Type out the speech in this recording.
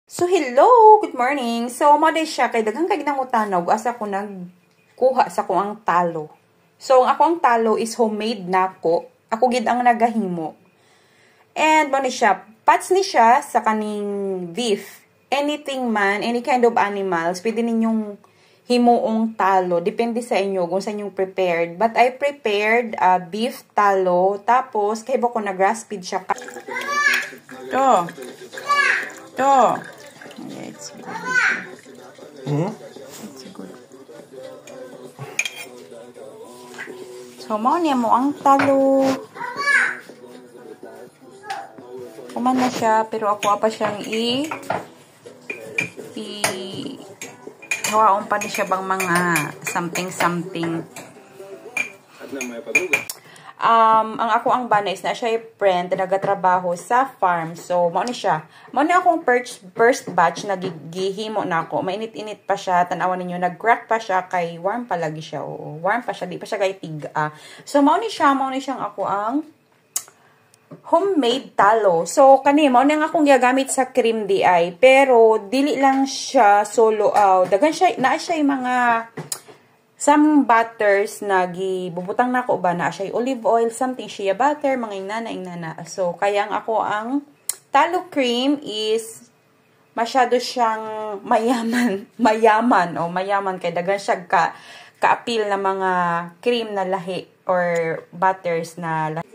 So, hello! Good morning! So, maday siya, kay daghang kay ginangutanog, asa ko nagkuha sa ko ang talo. So, ang ako ang talo is homemade na ko. Ako gid ang nagahimo. And, maday siya, pats ni siya sa kaning beef. Anything man, any kind of animals, pwede ninyong himuong talo. Depende sa inyo kung saan yung prepared. But I prepared beef talo. Tapos, kaya ba ko nag-grass feed siya. To. Yeah, it's good. It's good. So, mo niya mo ang talo. Kuman na siya, pero ako pa siyang hawaon pa din siya bang mga something. Ang ako ang bana is na siya yung friend na nagatrabaho sa farm. So, mao ni siya. Mao ni akong first batch na gihimo na ako. Mainit-init pa siya. Tanawan ninyo, nag-crack pa siya kay warm pa lagi siya. Oo, warm pa siya. Di pa siya kay tiga. So, mao ni siyang ako ang homemade talo. So, mao ni nga akong gagamit sa cream DI. Pero, dili lang siya solo. Dagan siya, naa siya yung mga some butters na gibubutang na ko ba na siya olive oil, something shea butter, mga inana. So, kaya ako ang talo cream is masyado siyang mayaman kay dagan siya ka-appeal na mga cream na lahi or butters na lahi.